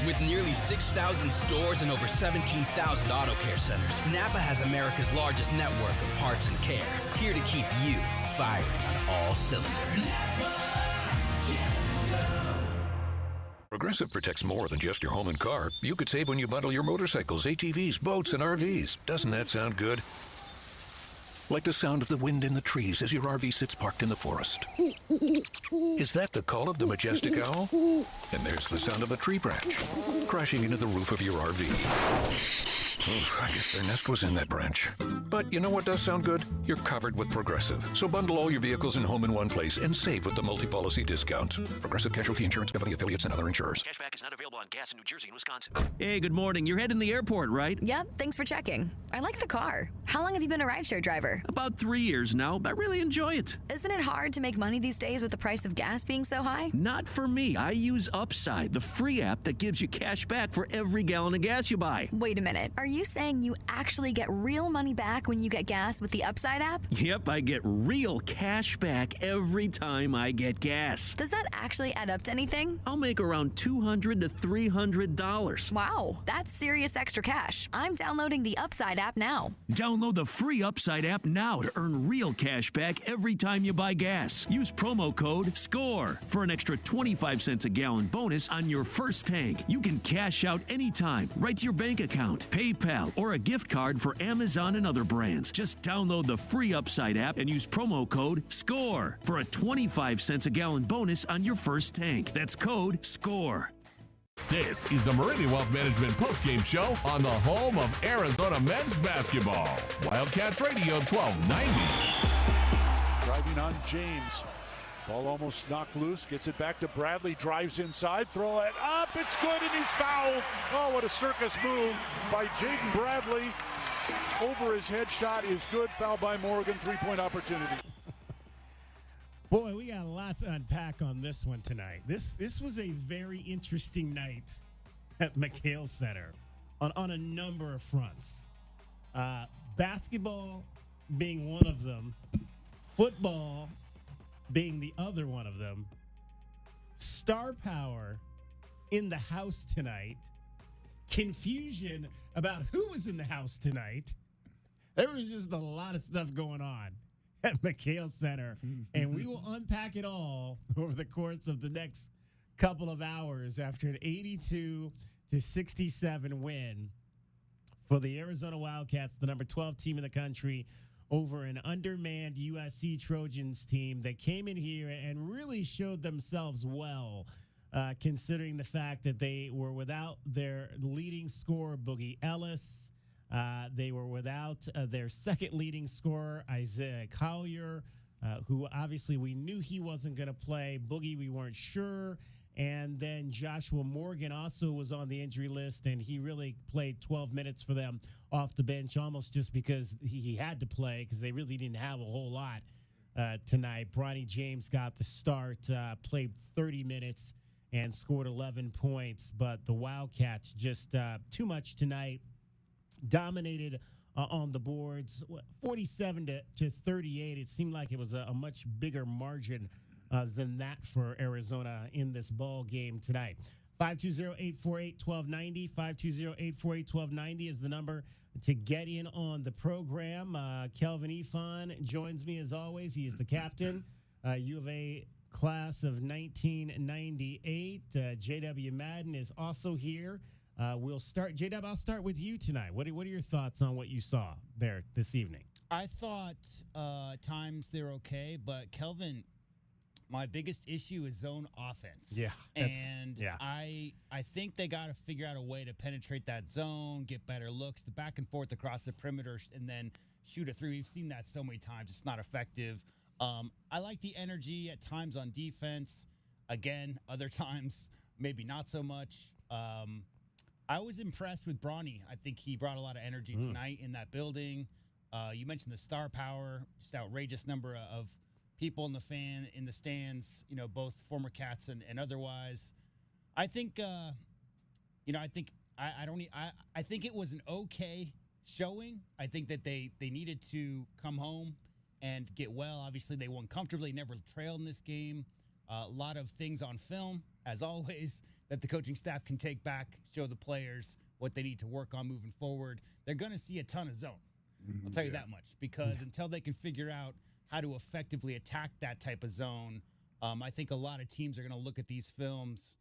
With nearly 6,000 stores and over 17,000 auto care centers, Napa has America's largest network of parts and care, here to keep you firing on all cylinders. Progressive protects more than just your home and car. You could save when you bundle your motorcycles, ATVs, boats, and RVs. Doesn't that sound good? Like the sound of the wind in the trees as your RV sits parked in the forest. Is that the call of the majestic owl? And there's the sound of a tree branch crashing into the roof of your RV. Oof, I guess their nest was in that branch. But you know what does sound good? You're covered with Progressive. So bundle all your vehicles and home in one place and save with the multi-policy discount. Progressive Casualty Insurance Company, affiliates, and other insurers. Cashback is not available on gas in New Jersey and Wisconsin. Hey, good morning. You're heading to the airport, right? Yep, thanks for checking. I like the car. How long have you been a rideshare driver? About 3 years now. I really enjoy it. Isn't it hard to make money these days with the price of gas being so high? Not for me. I use Upside, the free app that gives you cash back for every gallon of gas you buy. Wait a minute. Are you saying you actually get real money back when you get gas with the Upside app? Yep, I get real cash back every time I get gas. Does that actually add up to anything? I'll make around $200 to $300. Wow, that's serious extra cash. I'm downloading the Upside app now. Download the free Upside app now to earn real cash back every time you buy gas. Use promo code SCORE for an extra 25 cents a gallon bonus on your first tank. You can cash out anytime, right to your bank account, PayPal, or a gift card for Amazon and other brands. Just download the free Upside app and use promo code SCORE for a 25 cents a gallon bonus on your first tank. That's code SCORE. This is the Meridian Wealth Management postgame show on the home of Arizona men's basketball. Wildcats Radio 1290. Driving on James. Ball almost knocked loose. Gets it back to Bradley. Drives inside. Throw it up. It's good and he's fouled. Oh, what a circus move by Jaden Bradley. Over his head shot is good. Foul by Morgan. 3-point opportunity. Boy, we got a lot to unpack on this one tonight. This was a very interesting night at McHale Center on a number of fronts. Basketball being one of them, football being the other one of them. Star power in the house tonight. Confusion about who was in the house tonight. There was just a lot of stuff going on at McHale Center, and we will unpack it all over the course of the next couple of hours after an 82-67 win for the Arizona Wildcats, the number 12 team in the country, over an undermanned USC Trojans team that came in here and really showed themselves well, considering the fact that they were without their leading scorer, Boogie Ellis. They were without their second leading scorer, Isaiah Collier, who obviously we knew he wasn't going to play. Boogie, we weren't sure. And then Joshua Morgan also was on the injury list, and he really played 12 minutes for them off the bench, almost just because he had to play because they really didn't have a whole lot tonight. Bronny James got the start, played 30 minutes, and scored 11 points. But the Wildcats just too much tonight. Dominated on the boards, 47 to 38. It seemed like it was a much bigger margin than that for Arizona in this ball game tonight. 520-848-1290. 520-848-1290 is the number to get in on the program. Kelvin Ifan joins me as always. He is the captain. U of A class of 1998. J.W. Madden is also here. We'll start. J-Dub, I'll start with you tonight. What are your thoughts on what you saw there this evening? I thought times they're okay, but Kelvin, my biggest issue is zone offense. Yeah. I think they got to figure out a way to penetrate that zone, get better looks, the back and forth across the perimeter, and then shoot a three. We've seen that so many times. It's not effective. I like the energy at times on defense. Again, other times, maybe not so much. I was impressed with Bronny. I think he brought a lot of energy tonight in that building. You mentioned the star power, just outrageous number of people in the stands, both former Cats and otherwise. I think, I think it was an okay showing. I think that they needed to come home and get well. Obviously, they won comfortably, never trailed in this game. A lot of things on film, as always, that the coaching staff can take back, show the players what they need to work on moving forward. They're going to see a ton of zone. I'll tell you that much, because until they can figure out how to effectively attack that type of zone, I think a lot of teams are going to look at these films,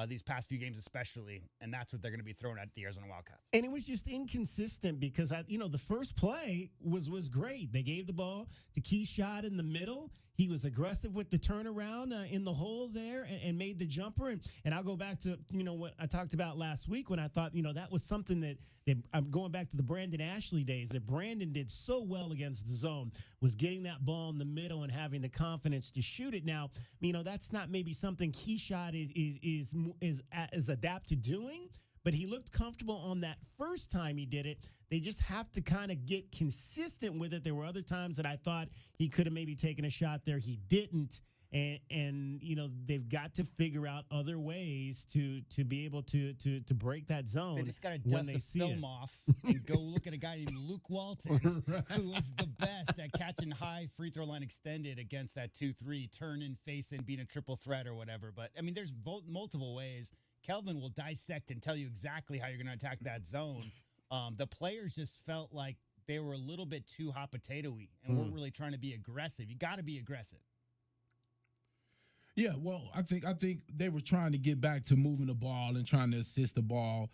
these past few games especially, and that's what they're going to be throwing at the Arizona Wildcats. And it was just inconsistent because, the first play was great. They gave the ball to Keyshot in the middle. He was aggressive with the turnaround in the hole there and made the jumper. And I'll go back to, what I talked about last week when I thought, that was something that I'm going back to the Brandon Ashley days, that Brandon did so well against the zone, was getting that ball in the middle and having the confidence to shoot it. Now, that's not maybe something Keyshot is adapted to doing, but he looked comfortable on that first time he did it. They just have to kind of get consistent with it. There were other times that I thought he could have maybe taken a shot there. He didn't. And they've got to figure out other ways to be able to break that zone. They just got to dust the film off and go look at a guy named Luke Walton, who was the best at catching high free throw line extended against that 2-3, turn in, face in, being a triple threat or whatever. But, there's multiple ways. Kelvin will dissect and tell you exactly how you're going to attack that zone. The players just felt like they were a little bit too hot potato-y and weren't really trying to be aggressive. You got to be aggressive. Yeah, well, I think they were trying to get back to moving the ball and trying to assist the ball.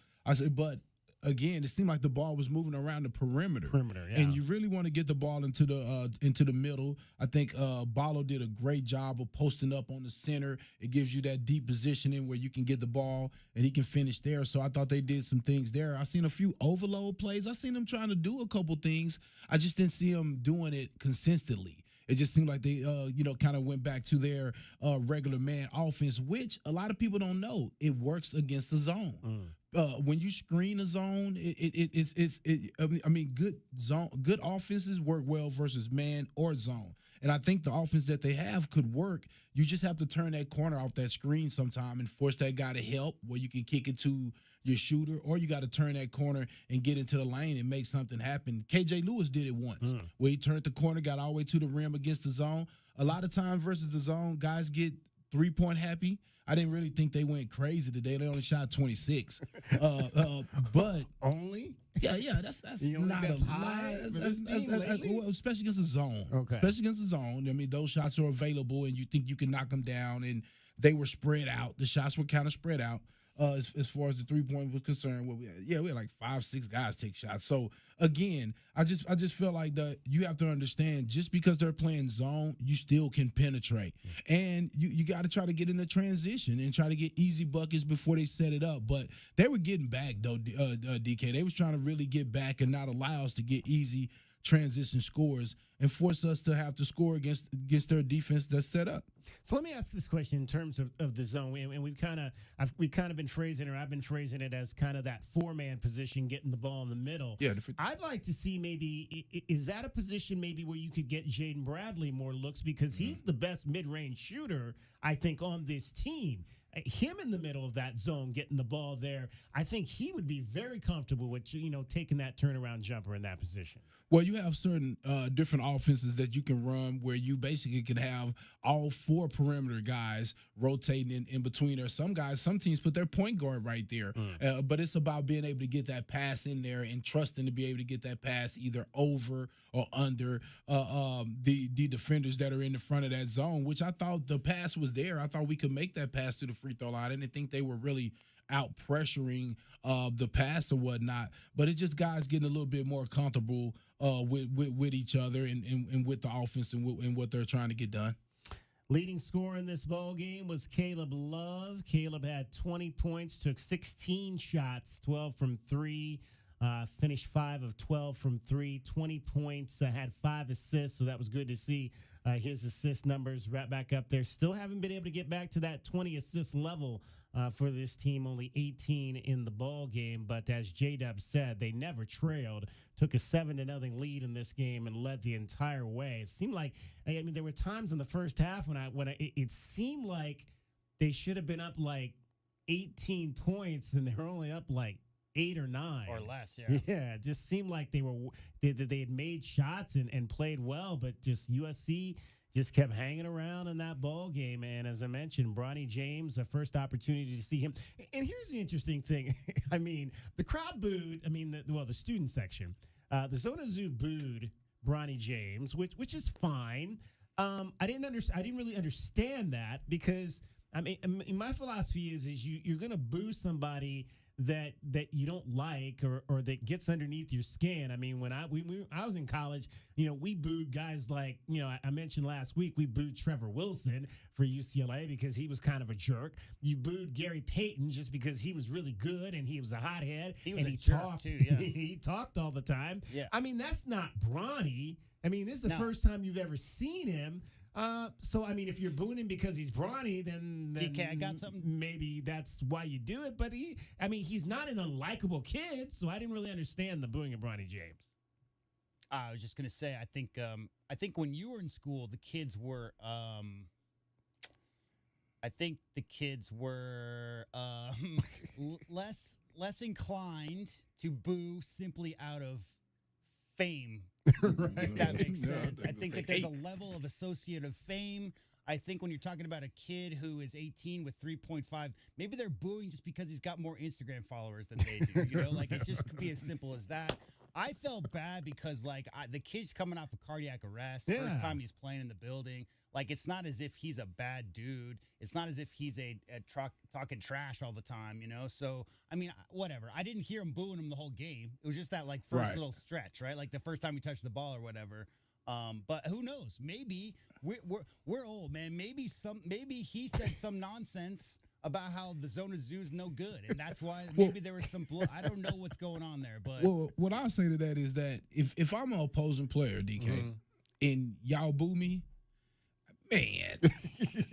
But again, it seemed like the ball was moving around the perimeter. Yeah. And you really want to get the ball into the middle. I think Ballo did a great job of posting up on the center. It gives you that deep positioning where you can get the ball and he can finish there. So I thought they did some things there. I seen a few overload plays. I seen them trying to do a couple things. I just didn't see them doing it consistently. It just seemed like they, kind of went back to their regular man offense, which a lot of people don't know. It works against the zone. When you screen a zone, good offenses work well versus man or zone. And I think the offense that they have could work. You just have to turn that corner off that screen sometime and force that guy to help where you can kick it to your shooter, or you got to turn that corner and get into the lane and make something happen. KJ Lewis did it once where he turned the corner, got all the way to the rim against the zone. A lot of times versus the zone, guys get 3-point happy. I didn't really think they went crazy today. They only shot 26. But only? Yeah, that's not a lot. Well, especially against the zone. Okay. Especially against the zone. Those shots are available and you think you can knock them down, and they were spread out. The shots were kind of spread out. As far as the 3-point was concerned, we had like 5-6 guys take shots. So again, I just feel like you have to understand, just because they're playing zone, you still can penetrate, and you got to try to get in the transition and try to get easy buckets before they set it up. But they were getting back though, DK. They was trying to really get back and not allow us to get easy transition scores and force us to have to score against their defense that's set up. So let me ask this question in terms of the zone, and we've kind of been phrasing, or I've been phrasing it as kind of that 4-man position, getting the ball in the middle. Yeah, I'd like to see maybe, is that a position maybe where you could get Jaden Bradley more looks, because he's the best mid-range shooter, I think, on this team. Him in the middle of that zone, getting the ball there, I think he would be very comfortable with, taking that turnaround jumper in that position. Well, you have certain different offenses that you can run where you basically can have all 4 perimeter guys rotating in between there. Some teams put their point guard right there. But it's about being able to get that pass in there and trusting to be able to get that pass either over or under the defenders that are in the front of that zone, which I thought the pass was there. I thought we could make that pass to the free throw line. I didn't think they were really out pressuring the pass or whatnot, but it's just guys getting a little bit more comfortable with each other and with the offense and what they're trying to get done. Leading scorer in this ball game was Caleb Love. Caleb had 20 points, took 16 shots, 12 from 3, finished 5 of 12 from 3, 20 points, had 5 assists, so that was good to see his assist numbers right back up there. Still haven't been able to get back to that 20 assist level for this team, only 18 in the ball game. But as J-Dub said, they never trailed, took a 7-0 lead in this game and led the entire way. It seemed like, there were times in the first half when it seemed like they should have been up like 18 points and they were only up like 8 or 9 or less. Yeah, it just seemed like they had made shots and played well, but just USC just kept hanging around in that ball game. And as I mentioned, Bronny James, the first opportunity to see him. And here's the interesting thing. I mean, the crowd booed. I mean, the student section. The Zona Zoo booed Bronny James, which is fine. I didn't really understand that because I mean my philosophy is you're gonna boo somebody that you don't like or that gets underneath your skin. I mean, when I was in college, we booed guys like, I mentioned last week, we booed Trevor Wilson for UCLA because he was kind of a jerk. You booed Gary Payton just because he was really good and he was a hothead. He talked too, yeah. he talked all the time. Yeah. I mean, that's not Bronny. I mean, this is the first time you've ever seen him. So, I mean, if you're booing him because he's Bronny, then DK, I got something. Maybe that's why you do it. But he's not an unlikable kid, so I didn't really understand the booing of Bronny James. I was just gonna say, I think when you were in school, the kids were, less inclined to boo simply out of fame. Right. If that makes sense. I think that there's a level of associative fame. I think when you're talking about a kid who is 18 with 3.5, maybe they're booing just because he's got more Instagram followers than they do. Like it just could be as simple as that. I felt bad because the kid's coming off a cardiac arrest. Yeah. First time he's playing in the building. Like it's not as if he's a bad dude. It's not as if he's talking trash all the time, So, I mean, whatever. I didn't hear him booing him the whole game. It was just that first little stretch, right? Like the first time he touched the ball or whatever. But who knows? Maybe we're old, man. Maybe he said some nonsense about how the Zona Zoo is no good, and that's why maybe there was some. I don't know what's going on there, but what I'll say to that is that if I'm an opposing player, DK, and y'all boo me, man,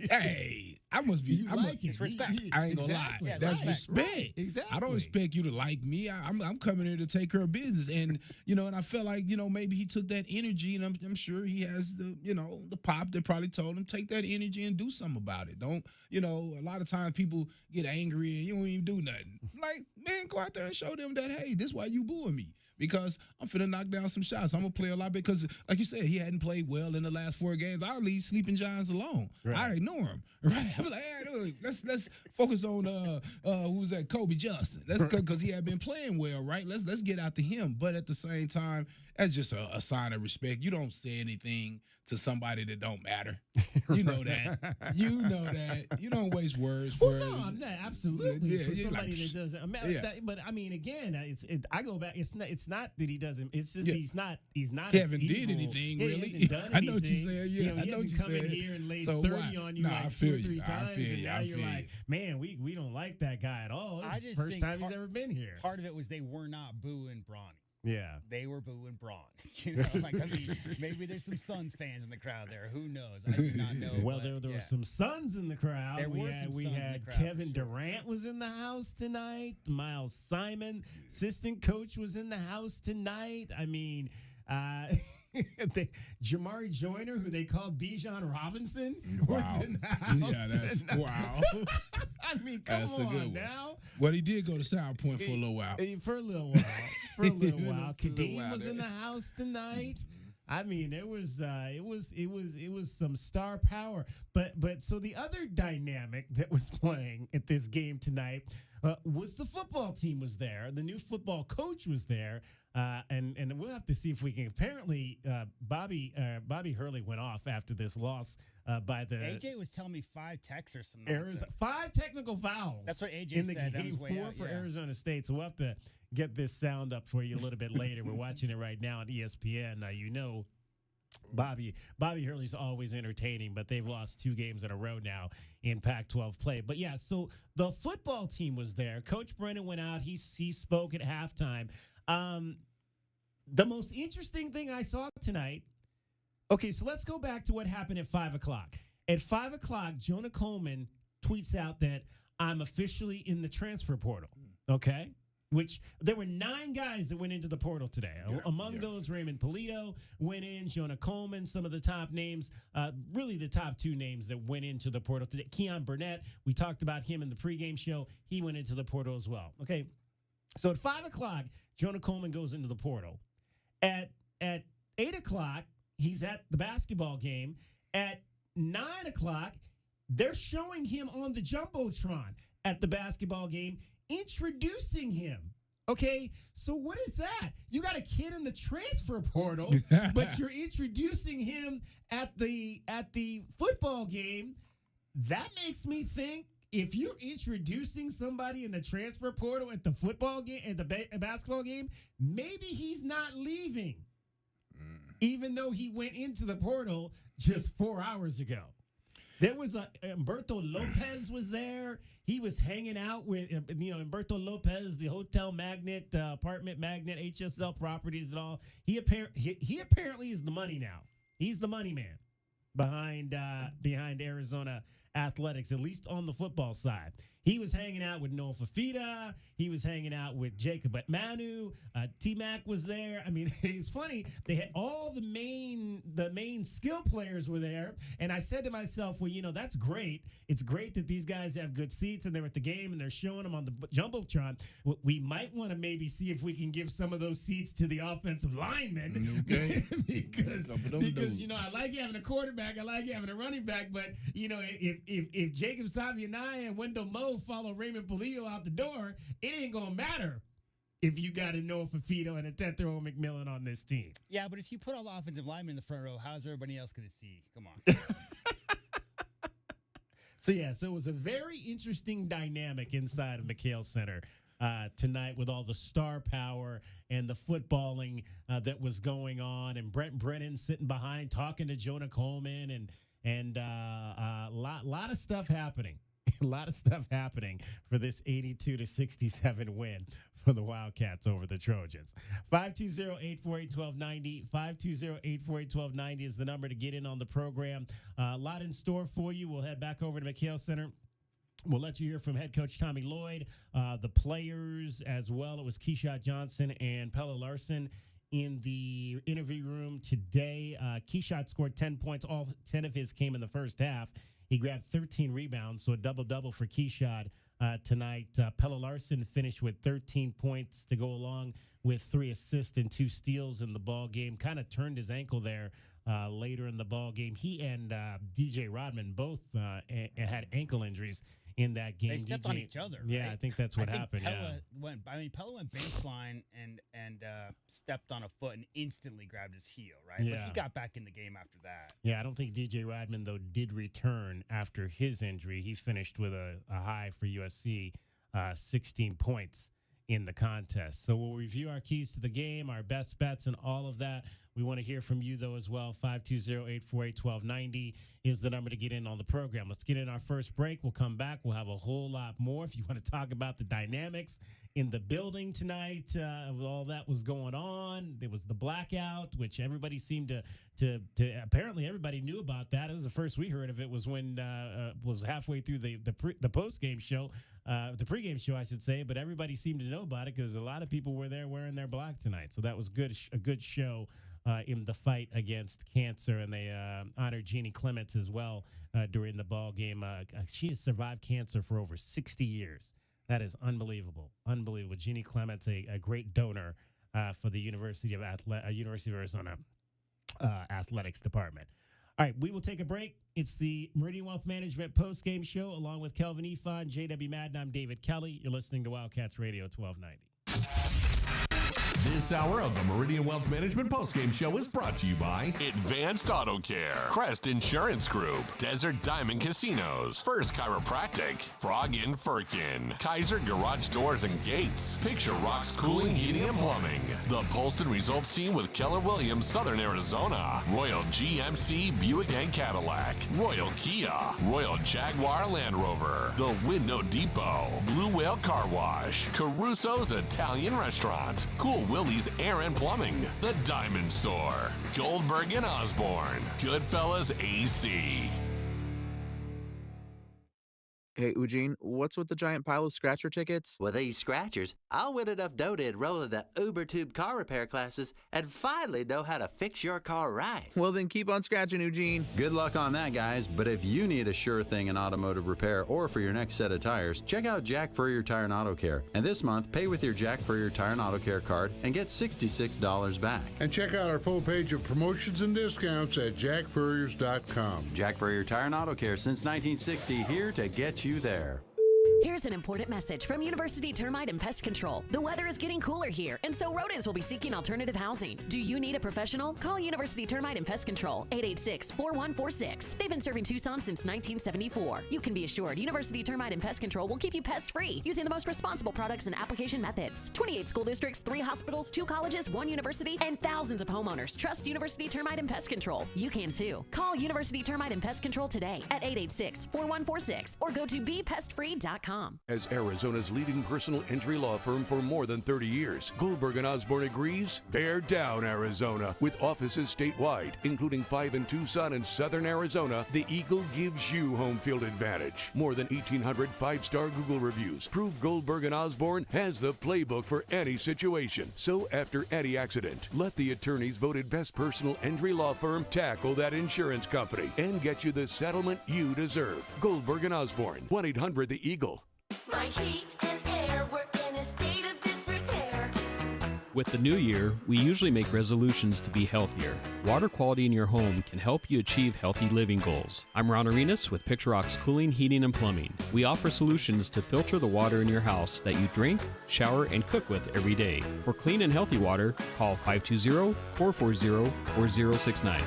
hey, I must be. It's respect. I ain't gonna lie. Yeah, That's respect. respect. Exactly. I don't expect you to like me. I'm coming here to take care of business, and and I felt like maybe he took that energy, and I'm sure he has the pop that probably told him take that energy and do something about it. Don't a lot of times people get angry and you don't even do nothing. Like, man, go out there and show them that hey, this is why you booing me. Because I'm finna knock down some shots. I'm gonna play a lot because, like you said, he hadn't played well in the last 4 games. I'll leave Sleeping Giants alone. Right. I ignore him. Right? I'm like, hey, look, let's focus on who's that? Kobe Johnson. That's because he had been playing well, right? Let's get out to him. But at the same time, that's just a sign of respect. You don't say anything to somebody that don't matter. You know that. You know that. You don't waste words for. Well, no, I'm not absolutely for somebody like, that doesn't. Yeah. But I mean, again, I go back. It's not that he doesn't. It's just he's not. He haven't did anything yeah, really. He hasn't done anything. I know what you said. Yeah, I know what you said. He hasn't come in here and laid 30 on you like 2 or 3 times, and now you're like, man, we don't like that guy at all. I It's just the first think time he's ever been here. Part of it was they were not booing Bronny. Yeah. They were booing Braun. Maybe there's some Suns fans in the crowd there. Who knows? I do not know. Well, there were some Suns in the crowd. There we were had, some we Suns in had the crowd, Kevin for sure. Durant was in the house tonight. Miles Simon, assistant coach, was in the house tonight. I mean, Jamari Joyner, who they called Bijan Robinson, was in the house. Yeah, that's tonight. wow. I mean, come That's a good on one. now. Well, he did go to Sound Point for a little while. For a little while. For a little while. For a little Kadeem while was there. in the house tonight. I mean, it was some star power. But so the other dynamic that was playing at this game tonight was the football team was there. The new football coach was there. And we'll have to see if we can. Apparently, Bobby Hurley went off after this loss by the AJ was telling me 5 techs or some Arizona, nonsense. 5 technical fouls. That's what AJ in the said. That game. was way 4 out, for yeah. Arizona State. So we'll have to get this sound up for you a little bit later. We're watching it right now on ESPN. Now Bobby Hurley's always entertaining, but they've lost 2 games in a row now in Pac-12 play. But yeah, so the football team was there. Coach Brennan went out. He spoke at halftime. The most interesting thing I saw tonight. Okay, so let's go back to what happened at 5:00. At 5:00, Jonah Coleman tweets out that I'm officially in the transfer portal. Okay. Which there were 9 guys that went into the portal today. Among those, Raymond Polito went in, Jonah Coleman, some of the top names, really the top 2 names that went into the portal today. Keon Burnett, we talked about him in the pregame show. He went into the portal as well. Okay, so at 5:00, Jonah Coleman goes into the portal. At 8:00, he's at the basketball game, at 9 o'clock, they're showing him on the Jumbotron at the basketball game, introducing him. Okay, so what is that? You got a kid in the transfer portal, but you're introducing him at the football game. That makes me think, if you're introducing somebody in the transfer portal at the football game, at the basketball game, maybe he's not leaving, even though he went into the portal just 4 hours ago. There was Humberto Lopez was there. He was hanging out with, Humberto Lopez, the hotel magnate, apartment magnate, HSL Properties and all. He apparently is the money now. He's the money man behind Arizona Athletics, at least on the football side. He was hanging out with Noah Fafita. He was hanging out with Jacob Manu. T-Mac was there. I mean, it's funny. They had all the main skill players were there. And I said to myself, well, that's great. It's great that these guys have good seats and they're at the game and they're showing them on the Jumbotron. We might want to maybe see if we can give some of those seats to the offensive linemen. Okay. because I like having a quarterback. I like having a running back. But, if Jacob Savianai and Wendell Moe follow Raymond Polito out the door, it ain't gonna matter if you got a Noah Fafito and a Tethero McMillan on this team. Yeah, but if you put all the offensive linemen in the front row, how's everybody else going to see? Come on. So it was a very interesting dynamic inside of McHale Center tonight, with all the star power and the footballing that was going on, and Brent Brennan sitting behind talking to Jonah Coleman, and a lot of stuff happening. A lot of stuff happening for this 82-67 win for the Wildcats over the Trojans. 520-848-1290. 520-848-1290 is the number to get in on the program. A lot in store for you. We'll head back over to McHale Center. We'll let you hear from head coach Tommy Lloyd, the players as well. It was Keyshawn Johnson and Pella Larson in the interview room today. Keyshawn scored 10 points. All 10 of his came in the first half. He grabbed 13 rebounds, so a double-double for Keyshawn tonight. Pella Larson finished with 13 points to go along with 3 assists and 2 steals in the ball game. Kind of turned his ankle there later in the ball game. He and DJ Rodman both had ankle injuries in that game. They stepped on each other, right? Yeah, I think that's what happened. Pella went baseline and stepped on a foot and instantly grabbed his heel, right? Yeah. But he got back in the game after that. Yeah, I don't think DJ Rodman, though, did return after his injury. He finished with a high for USC, 16 points in the contest. So we'll review our keys to the game, our best bets, and all of that. We want to hear from you, though, as well. 520-848-1290 is the number to get in on the program. Let's get in our first break. We'll come back. We'll have a whole lot more. If you want to talk about the dynamics in the building tonight, with all that was going on, there was the blackout, which everybody seemed to apparently everybody knew about that. It was the first we heard of it was when was halfway through the post-game show, the pregame show, I should say, but everybody seemed to know about it because a lot of people were there wearing their black tonight. So that was a good show in the fight against cancer, and they honored Jeannie Clements as well during the ball game. She has survived cancer for over 60 years. That is unbelievable. Unbelievable. Jeannie Clements, a great donor for the University of Arizona athletics department. All right, we will take a break. It's the Meridian Wealth Management post-game show along with Kelvin Efon, JW Madden. I'm David Kelly. You're listening to Wildcats Radio 1290. This hour of the Meridian Wealth Management postgame show is brought to you by Advanced Auto Care, Crest Insurance Group, Desert Diamond Casinos, First Chiropractic, Frog Inn Firkin, Kaiser Garage Doors and Gates, Picture Rocks Cooling, Heating and Plumbing, the Polston Results Team with Keller Williams, Southern Arizona, Royal GMC Buick and Cadillac, Royal Kia, Royal Jaguar Land Rover, The Window Depot, Blue Whale Car Wash, Caruso's Italian Restaurant, Cool Willie's Air and Plumbing, The Diamond Store, Goldberg and Osborne, Goodfellas AC. Hey, Eugene, what's with the giant pile of scratcher tickets? With these scratchers, I'll win enough dough to enroll in the UberTube car repair classes and finally know how to fix your car right. Well, then keep on scratching, Eugene. Good luck on that, guys. But if you need a sure thing in automotive repair or for your next set of tires, check out Jack Furrier Tire and Auto Care. And this month, pay with your Jack Furrier Tire and Auto Care card and get $66 back. And check out our full page of promotions and discounts at jackfurriers.com. Jack Furrier Tire and Auto Care since 1960, here to get you there. Here's an important message from University Termite and Pest Control. The weather is getting cooler here, and so rodents will be seeking alternative housing. Do you need a professional? Call University Termite and Pest Control, 886-4146. They've been serving Tucson since 1974. You can be assured University Termite and Pest Control will keep you pest-free using the most responsible products and application methods. 28 school districts, 3 hospitals, 2 colleges, 1 university, and thousands of homeowners trust University Termite and Pest Control. You can too. Call University Termite and Pest Control today at 886-4146 or go to bepestfree.com. As Arizona's leading personal injury law firm for more than 30 years, Goldberg & Osborne agrees, bear down, Arizona. With offices statewide, including 5 in Tucson and southern Arizona, the Eagle gives you home field advantage. More than 1,800 5-star Google reviews prove Goldberg & Osborne has the playbook for any situation. So after any accident, let the attorneys voted best personal injury law firm tackle that insurance company and get you the settlement you deserve. Goldberg & Osborne, 1-800-THE-EAGLE. My heat and air were in a state of disrepair. With the new year, we usually make resolutions to be healthier. Water quality in your home can help you achieve healthy living goals. I'm Ron Arenas with Picture Rock's Cooling, Heating, and Plumbing. We offer solutions to filter the water in your house that you drink, shower, and cook with every day. For clean and healthy water, call 520-440-4069.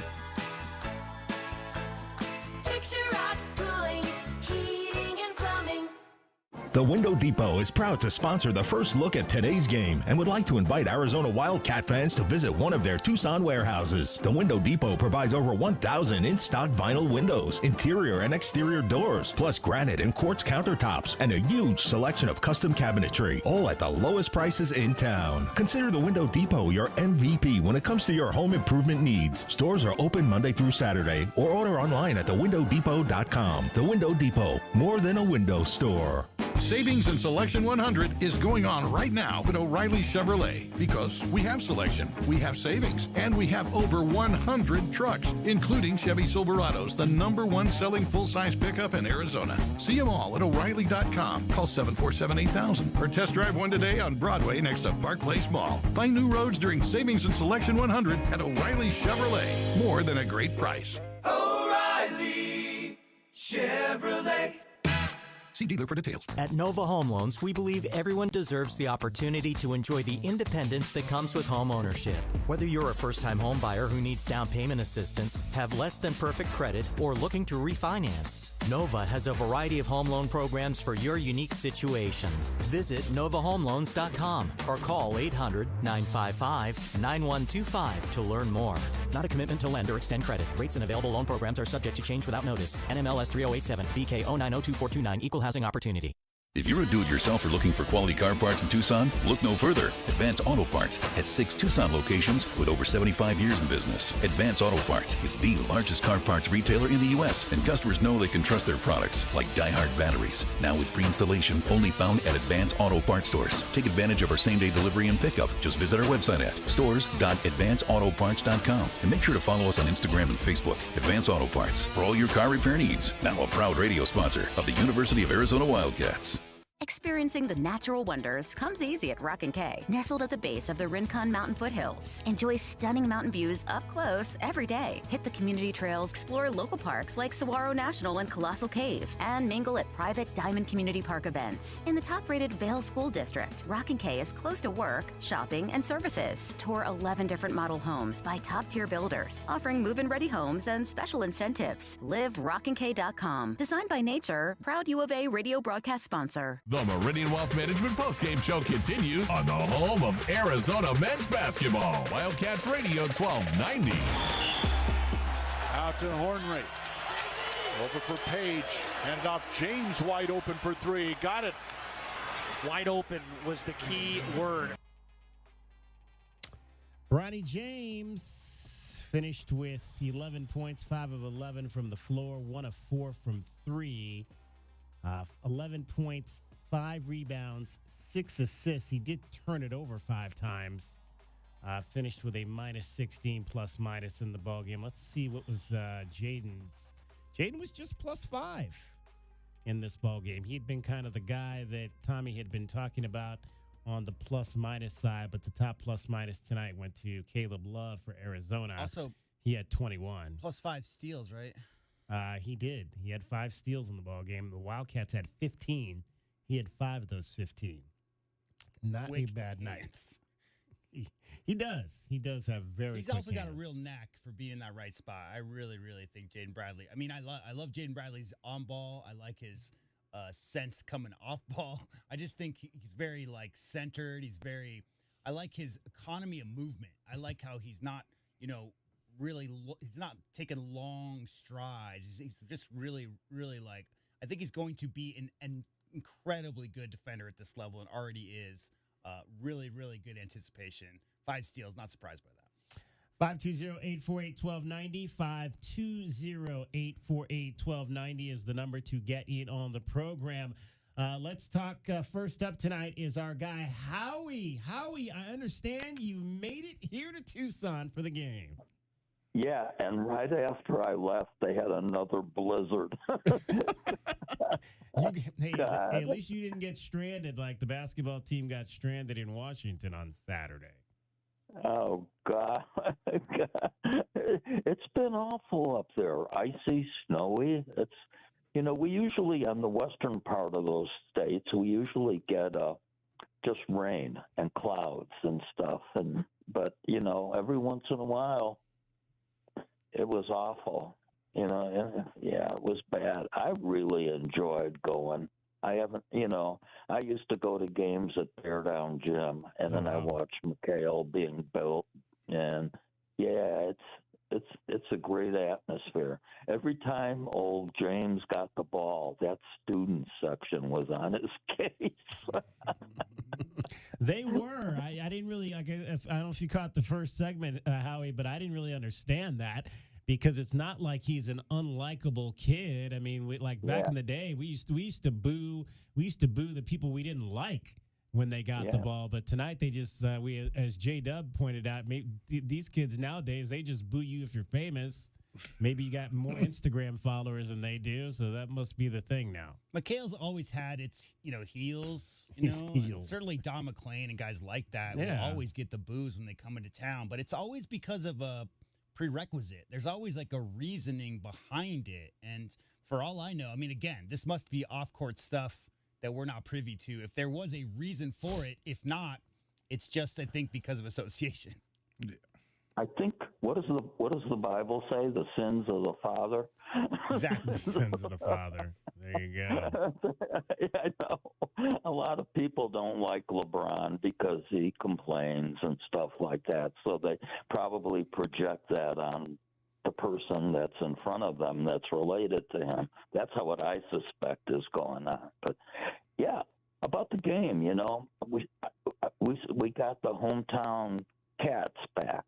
Picture Rocks Cooling, Heating, and Plumbing. The Window Depot is proud to sponsor the first look at today's game and would like to invite Arizona Wildcat fans to visit one of their Tucson warehouses. The Window Depot provides over 1,000 in-stock vinyl windows, interior and exterior doors, plus granite and quartz countertops, and a huge selection of custom cabinetry, all at the lowest prices in town. Consider the Window Depot your MVP when it comes to your home improvement needs. Stores are open Monday through Saturday, or order online at thewindowdepot.com. The Window Depot, more than a window store. Savings in Selection 100 is going on right now at O'Reilly Chevrolet because we have selection, we have savings, and we have over 100 trucks, including Chevy Silverados, the #1 selling full-size pickup in Arizona. See them all at O'Reilly.com. Call 747-8000 or test drive one today on Broadway next to Park Place Mall. Find new roads during Savings in Selection 100 at O'Reilly Chevrolet. More than a great price. O'Reilly Chevrolet. See dealer for details. At Nova Home Loans, we believe everyone deserves the opportunity to enjoy the independence that comes with home ownership. Whether you're a first-time home buyer who needs down payment assistance, have less than perfect credit, or looking to refinance, Nova has a variety of home loan programs for your unique situation. Visit novahomeloans.com or call 800-955-9125 to learn more. Not a commitment to lend or extend credit. Rates and available loan programs are subject to change without notice. NMLS 3087, BK 0902429, Equal Housing Opportunity. If you're a do-it-yourselfer looking for quality car parts in Tucson, look no further. Advance Auto Parts has 6 Tucson locations with over 75 years in business. Advance Auto Parts is the largest car parts retailer in the U.S., and customers know they can trust their products, like Die-Hard batteries. Now with free installation, only found at Advance Auto Parts stores. Take advantage of our same-day delivery and pickup. Just visit our website at stores.advanceautoparts.com. And make sure to follow us on Instagram and Facebook. Advance Auto Parts, for all your car repair needs. Now a proud radio sponsor of the University of Arizona Wildcats. Experiencing the natural wonders comes easy at Rock & Kay. Nestled at the base of the Rincon Mountain foothills. Enjoy stunning mountain views up close every day. Hit the community trails, explore local parks like Saguaro National and Colossal Cave, and mingle at private Diamond Community Park events. In the top-rated Vail School District, Rock & Kay is close to work, shopping, and services. Tour 11 different model homes by top-tier builders, offering move-in ready homes and special incentives. Live RockandK.com. Designed by Nature, proud U of A radio broadcast sponsor. The Meridian Wealth Management Postgame Show continues on the home of Arizona men's basketball. Wildcats Radio 1290. Out to Hornry. Over for Page. Handed off. James wide open for 3. Got it. Wide open was the key word. Ronnie James finished with 11 points, 5 of 11 from the floor, 1 of 4 from 3. 11 points, 5 rebounds, 6 assists. He did turn it over 5 times. Finished with a minus 16 plus minus in the ballgame. Let's see what was Jaden's. Jaden was just plus 5 in this ballgame. He had been kind of the guy that Tommy had been talking about on the plus minus side, but the top plus minus tonight went to Caleb Love for Arizona. Also, he had 21. Plus 5 steals, right? He did. He had 5 steals in the ballgame. The Wildcats had 15. He had 5 of those 15. Not a bad night. He does. He does have very. He's also got a real knack for being in that right spot. I really, really think Jaden Bradley. I mean, I love Jaden Bradley's on ball. I like his sense coming off ball. I just think he's very centered. I like his economy of movement. I like how he's not, he's not taking long strides. He's just really, really I think he's going to be an incredibly good defender at this level and already is. Really, really good anticipation. 5 steals, not surprised by that. 520-848-1290. 520-848-1290 is the number to get in on the program. Let's talk. First up tonight is our guy, Howie. Howie, I understand you made it here to Tucson for the game. Yeah, and right after I left, they had another blizzard. Hey, at least you didn't get stranded like the basketball team got stranded in Washington on Saturday. Oh, God. It's been awful up there. Icy, snowy. It's, we usually, on the western part of those states, we usually get just rain and clouds and stuff. But every once in a while, it was awful. And it was bad. I really enjoyed going. I haven't, I used to go to games at Bear Down Gym, and then I watched McHale being built, and it's a great atmosphere. Every time old James got the ball, that student section was on his case. They were. I didn't really. I don't know if you caught the first segment, Howie, but I didn't really understand that. Because it's not like he's an unlikable kid. I mean, back in the day, we used to boo the people we didn't like when they got the ball. But tonight they just as J Dub pointed out, these kids nowadays they just boo you if you're famous. Maybe you got more Instagram followers than they do, so that must be the thing now. McHale's always had its heels. Heels. Certainly Don McClain and guys like that will always get the boos when they come into town, but it's always because of a prerequisite. There's always a reasoning behind it. And for all I know, I mean, again, this must be off-court stuff that we're not privy to. If there was a reason for it, if not, it's just, I think, because of association. I think, what does the Bible say? The sins of the father? Exactly. Sins of the father. There you go. I know. A lot of people don't like LeBron because he complains and stuff like that. So they probably project that on the person that's in front of them that's related to him. That's what I suspect is going on. But, yeah, about the game, we got the hometown Cats back.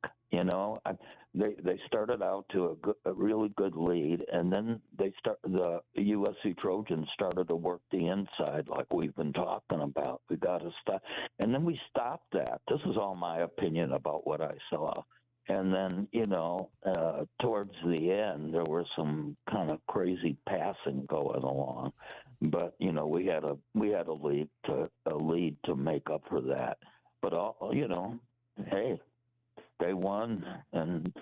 They started out to a really good lead, and then the USC Trojans started to work the inside like we've been talking about. We got to stop, and then we stopped that. This is all my opinion about what I saw. And then, towards the end, there was some kind of crazy passing going along, but we had a lead to make up for that. But hey. They won, and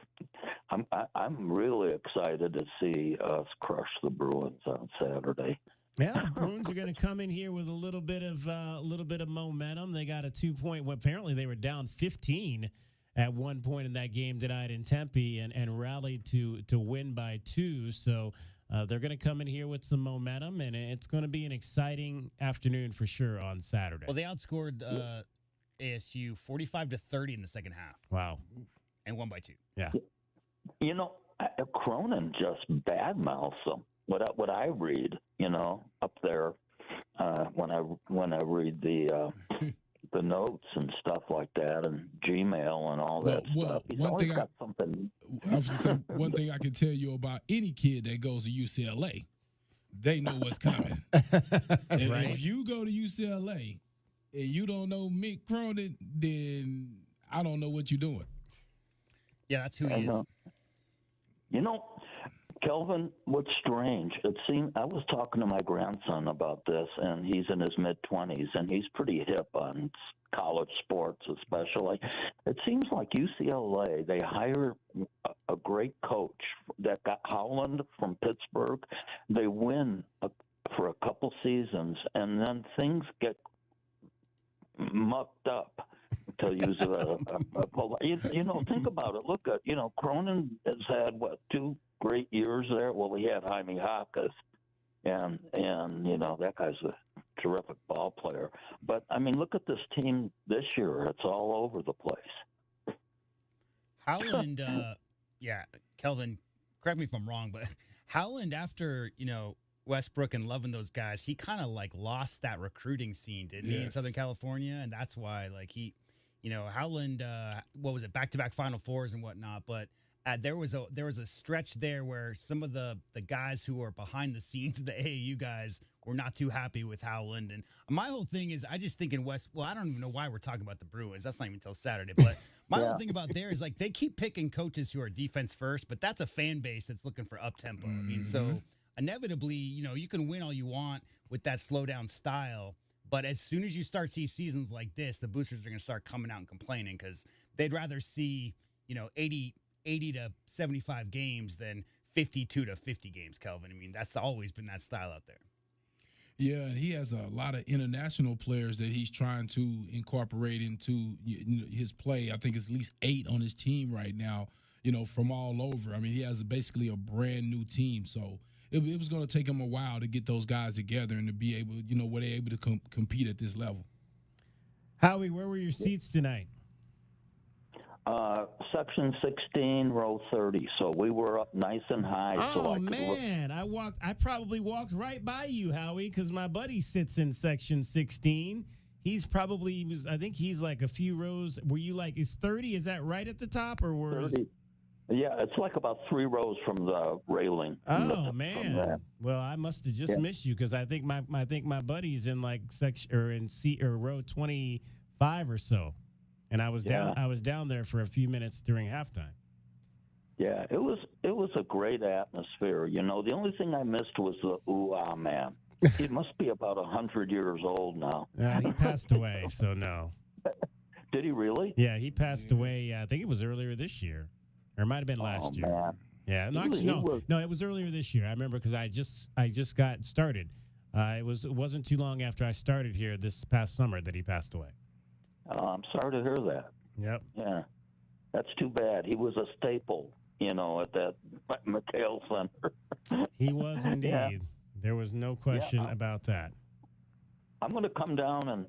I'm really excited to see us crush the Bruins on Saturday. Yeah, the Bruins are going to come in here with a little bit of momentum. They got a 2-point. Well, apparently, they were down 15 at one point in that game tonight in Tempe, and rallied to win by 2. So they're going to come in here with some momentum, and it's going to be an exciting afternoon for sure on Saturday. Well, they outscored ASU 45-30 in the second half. Wow. And won by 2. Yeah. Cronin just badmouths them. What I read, up there, when I read the notes and stuff like that, and Gmail and all that stuff. He's always got something. I was going to say, one thing I can tell you about any kid that goes to UCLA, they know what's coming. And Right. if you go to UCLA and you don't know Mick Cronin, then I don't know what you're doing. Yeah, that's who he is. You know, Kelvin, what's strange, it seemed I was talking to my grandson about this, and he's in his mid-20s, and he's pretty hip on college sports especially. It seems like UCLA, they hire a great coach that got Howland from Pittsburgh. They win for a couple seasons, and then things get mucked up. To use you know, think about it. Look at, Cronin has had, 2 great years there? Well, he had Jaime Hawkes, and that guy's a terrific ball player. But, I mean, look at this team this year. It's all over the place. Howland, Kelvin, correct me if I'm wrong, but Howland, after, Westbrook and Love and those guys, he kind of, lost that recruiting scene, didn't he, in Southern California? And that's why, Howland, what was it, back-to-back Final Fours and whatnot, but there was a stretch there where some of the guys who were behind the scenes, the AAU guys, were not too happy with Howland. And my whole thing is, I just think in I don't even know why we're talking about the Bruins. That's not even until Saturday. But my whole thing about there is, they keep picking coaches who are defense first, but that's a fan base that's looking for up-tempo. I mean, so inevitably, you can win all you want with that slow-down style. But as soon as you start seeing seasons like this, the boosters are going to start coming out and complaining because they'd rather see, 80 to 75 games than 52 to 50 games, Kelvin. I mean, that's always been that style out there. Yeah, and he has a lot of international players that he's trying to incorporate into his play. I think it's at least 8 on his team right now, from all over. I mean, he has basically a brand new team. So it was going to take him a while to get those guys together and to be able, were they able to compete at this level. Howie, where were your seats tonight? Section 16, row 30. So we were up nice and high. I probably walked right by you, Howie, because my buddy sits in section 16. I think he's like a few rows. Were you is 30? Is that right at the top, or was 30? Yeah, it's like about 3 rows from the railing. Oh man! Well, I must have just missed you because I think my buddy's in section or in seat or row 25 or so, and I was down there for a few minutes during halftime. Yeah, it was a great atmosphere. The only thing I missed was the ooh-ah man. He must be about 100 years old now. He passed away, so no. Did he really? Yeah, he passed away. I think it was earlier this year. Or it might have been last year. Man. Yeah, no, actually, no, it was earlier this year. I remember because I just got started. It wasn't too long after I started here this past summer that he passed away. Oh, I'm sorry to hear that. Yep. Yeah, that's too bad. He was a staple, at that McHale Center. He was indeed. Yeah. There was no question about that. I'm going to come down and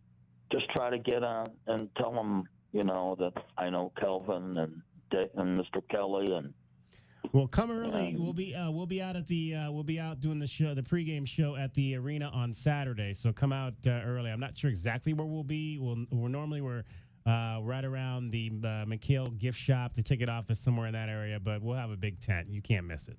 just try to get on and tell him, that I know Kelvin and Mr. Kelly and. Well, come early. We'll be out at we'll be out doing the show, the pregame show at the arena on Saturday. So come out early. I'm not sure exactly where we'll be. We're right around the McHale gift shop, the ticket office, somewhere in that area. But we'll have a big tent. You can't miss it.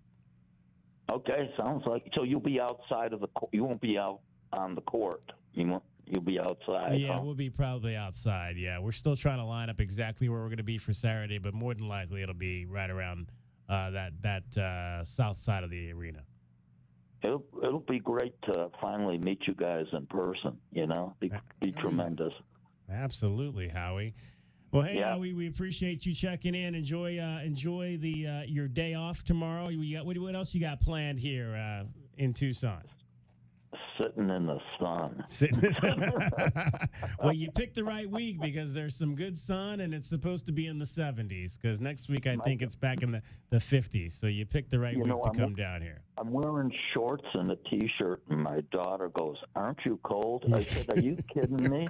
Okay, sounds like so. You'll be outside of you won't be out on the court. You'll be outside. Yeah, we'll be probably outside. Yeah, we're still trying to line up exactly where we're going to be for Saturday, but more than likely it'll be right around that south side of the arena. It'll be great to finally meet you guys in person. Be tremendous. Absolutely, Howie. Well, hey, Howie, we appreciate you checking in. Enjoy the your day off tomorrow. What else you got planned here in Tucson? Sitting in the sun. Well, you picked the right week because there's some good sun and it's supposed to be in the 70s because next week I think it's back in the 50s. So you picked the right week to come down here. I'm wearing shorts and a T-shirt and my daughter goes, "Aren't you cold?" I said, "Are you kidding me?"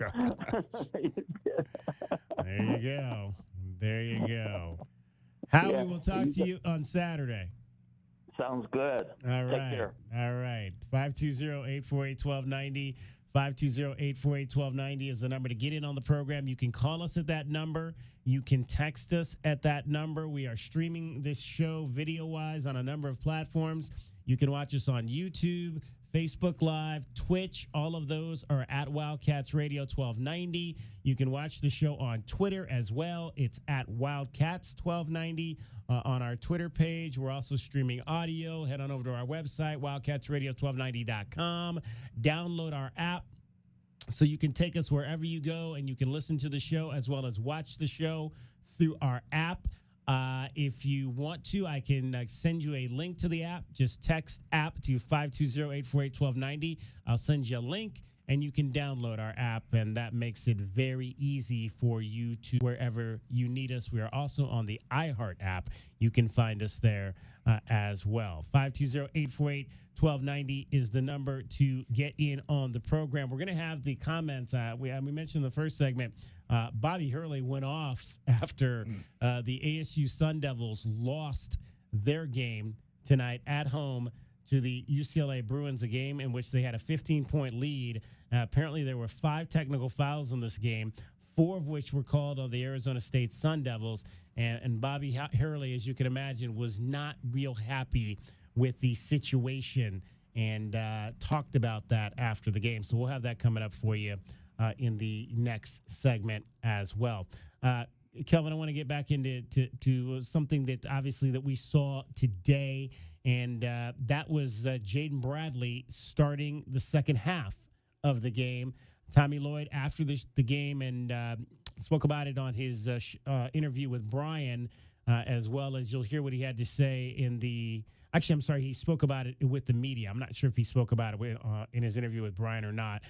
There you go. Howie, we'll talk to you on Saturday. Sounds good. All right. Take care. All right. 520-848-1290. 520-848-1290 is the number to get in on the program. You can call us at that number. You can text us at that number. We are streaming this show video-wise on a number of platforms. You can watch us on YouTube, Facebook Live, Twitch, all of those are at Wildcats Radio 1290. You can watch the show on Twitter as well. It's at Wildcats 1290 on our Twitter page. We're also streaming audio. Head on over to our website, wildcatsradio1290.com. Download our app so you can take us wherever you go, and you can listen to the show as well as watch the show through our app. If you want to, I can send you a link to the app. Just text app to 520-848-1290. I'll send you a link, and you can download our app, and that makes it very easy for you to wherever you need us. We are also on the iHeart app. You can find us there as well. 520-848-1290 is the number to get in on the program. We're going to have the comments. We mentioned in the first segment, Bobby Hurley went off after the ASU Sun Devils lost their game tonight at home to the UCLA Bruins, a game in which they had a 15-point lead. Apparently, there were 5 technical fouls in this game, 4 of which were called on the Arizona State Sun Devils. And Bobby Hurley, as you can imagine, was not real happy with the situation and talked about that after the game. So we'll have that coming up for you in the next segment as well. Kelvin, I want to get back into to something that obviously that we saw today, and that was Jaden Bradley starting the second half of the game. Tommy Lloyd, after the game, and spoke about it on his interview with Brian, as well as you'll hear what he had to say in the – actually, I'm sorry, he spoke about it with the media. I'm not sure if he spoke about it in his interview with Brian or not.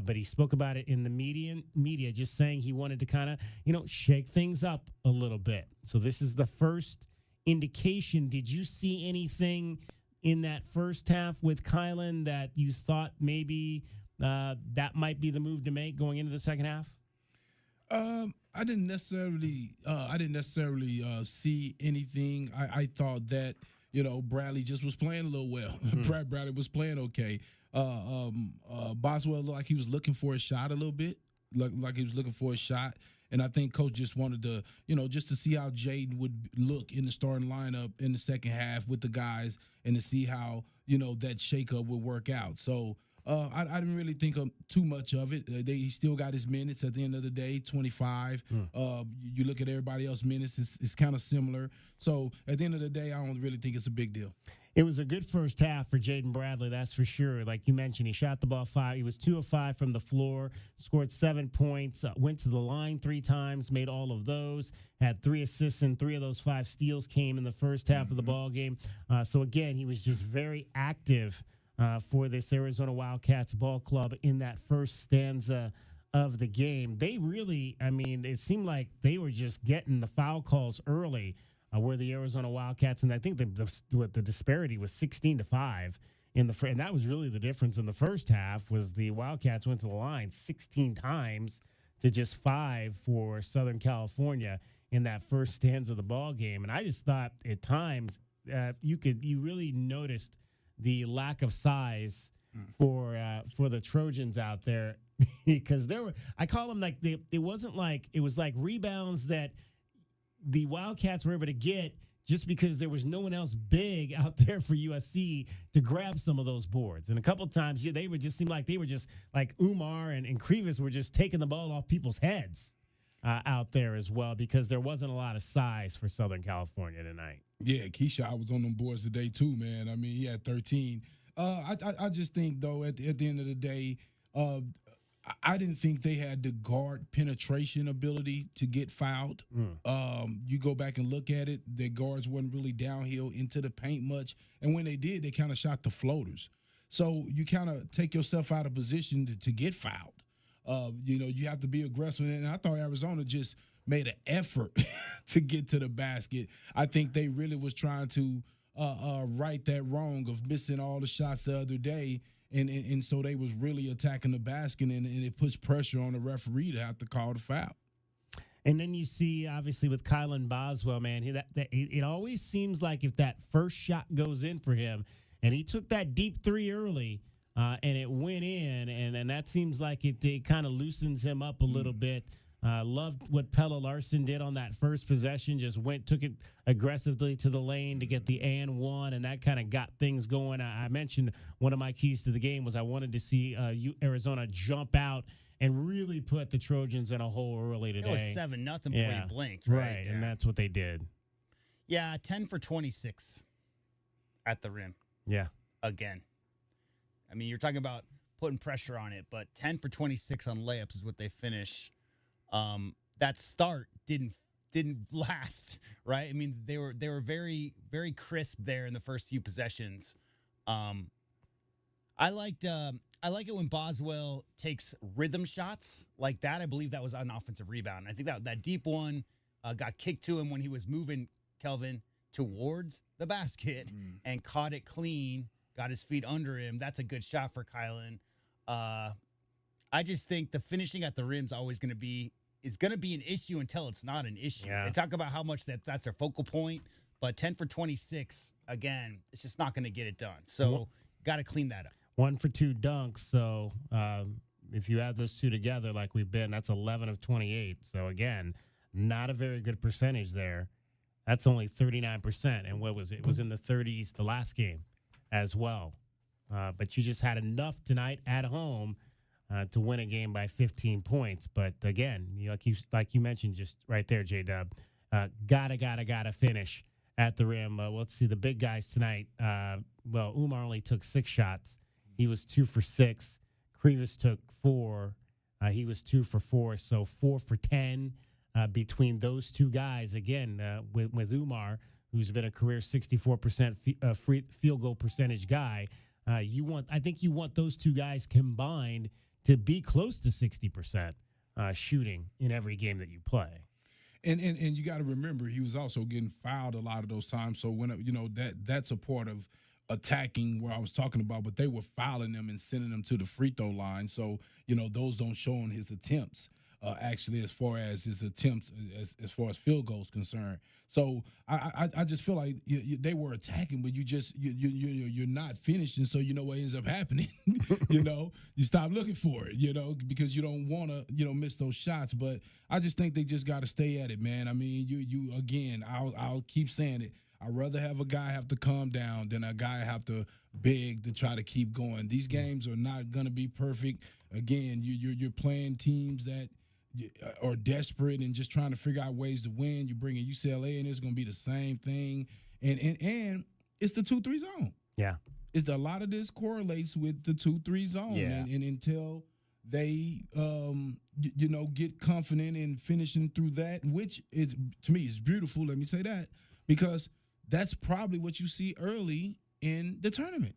But he spoke about it in the media, just saying he wanted to kind of, shake things up a little bit. So this is the first indication. Did you see anything in that first half with Kylan that you thought maybe that might be the move to make going into the second half? I didn't necessarily see anything. I thought that, Bradley just was playing a little well. Bradley was playing okay. Boswell looked like he was looking for a shot a little bit, like he was looking for a shot. And I think Coach just wanted to, just to see how Jaden would look in the starting lineup in the second half with the guys and to see how, that shakeup would work out. So I didn't really think of too much of it. He still got his minutes at the end of the day, 25. You look at everybody else's minutes, it's kind of similar. So at the end of the day, I don't really think it's a big deal. It was a good first half for Jaden Bradley, that's for sure. Like you mentioned, he shot the ball 5. He was 2 of 5 from the floor, scored 7 points, went to the line 3 times, made all of those, had 3 assists, and 3 of those 5 steals came in the first half of the ball game. So again, he was just very active for this Arizona Wildcats ball club in that first stanza of the game. They really, it seemed like they were just getting the foul calls early. Were the Arizona Wildcats, and I think the disparity was 16-5 in the and that was really the difference in the first half. Was the Wildcats went to the line 16 times to just 5 for Southern California in that first stanza of the ball game, and I just thought at times you really noticed the lack of size for the Trojans out there because I call them like it wasn't like it was like rebounds that the Wildcats were able to get just because there was no one else big out there for USC to grab some of those boards. And a couple of times, they would just seem like they were just like Umar and Krivas were just taking the ball off people's heads out there as well because there wasn't a lot of size for Southern California tonight. Yeah, Keyshawn was on them boards today too, man. He had 13. I just think, though, at the end of the day, I didn't think they had the guard penetration ability to get fouled. You go back and look at it, their guards wasn't really downhill into the paint much. And when they did, they kind of shot the floaters. So you kind of take yourself out of position to get fouled. You have to be aggressive. And I thought Arizona just made an effort to get to the basket. I think they really was trying to right that wrong of missing all the shots the other day. And so they was really attacking the basket, and it puts pressure on the referee to have to call the foul. And then you see, obviously, with Kylan Boswell, man, it always seems like if that first shot goes in for him, and he took that deep 3 early, and it went in, and that seems like it kind of loosens him up a little bit Loved what Pella Larson did on that first possession. Just took it aggressively to the lane to get the and one, and that kind of got things going. I mentioned one of my keys to the game was I wanted to see Arizona jump out and really put the Trojans in a hole early today. It was 7-0 before you blinked, right? Yeah. And that's what they did. Yeah, 10 for 26 at the rim. Yeah. Again. I mean, you're talking about putting pressure on it, but 10 for 26 on layups is what they finish. That start didn't last, right? I mean, they were very, very crisp there in the first few possessions. I like it when Boswell takes rhythm shots like that. I believe that was an offensive rebound. I think that deep one got kicked to him when he was moving, Kelvin, towards the basket and caught it clean, got his feet under him. That's a good shot for Kylan. I just think the finishing at the rim is always going to be an issue until it's not an issue. Yeah. They talk about how much that's their focal point, but 10 for 26, again, it's just not going to get it done. So got to clean that up. 1 for 2 dunks. So if you add those two together like we've been, that's 11 of 28. So again, not a very good percentage there. That's only 39%. And what was it? It was in the 30s the last game as well. But you just had enough tonight at home to win a game by 15 points. But again, like you mentioned just right there, J-Dub, gotta finish at the rim. Let's see, the big guys tonight. Umar only took 6 shots. He was 2 for 6. Krivas took 4. He was 2 for 4. So 4 for 10 between those two guys. Again, with Umar, who's been a career 64% field goal percentage guy. I think you want those two guys combined to be close to 60% shooting in every game that you play. And you got to remember, he was also getting fouled a lot of those times. So when that's a part of attacking where I was talking about, but they were fouling them and sending them to the free throw line. So those don't show on his attempts. Actually, as far as his attempts, as far as field goals concerned. So I just feel like they were attacking, but you're not finishing. So what ends up happening? You stop looking for it. Because you don't want to miss those shots. But I just think they just got to stay at it, man. I mean, you again. I'll keep saying it. I'd rather have a guy have to calm down than a guy have to beg to try to keep going. These games are not going to be perfect. Again, you're playing teams that are desperate and just trying to figure out ways to win. You bring in UCLA, and it's going to be the same thing. And it's the 2-3 zone. Yeah. A lot of this correlates with the 2-3 zone. Yeah. And until they, get confident in finishing through that, which is, to me, is beautiful. Let me say that, because that's probably what you see early in the tournament.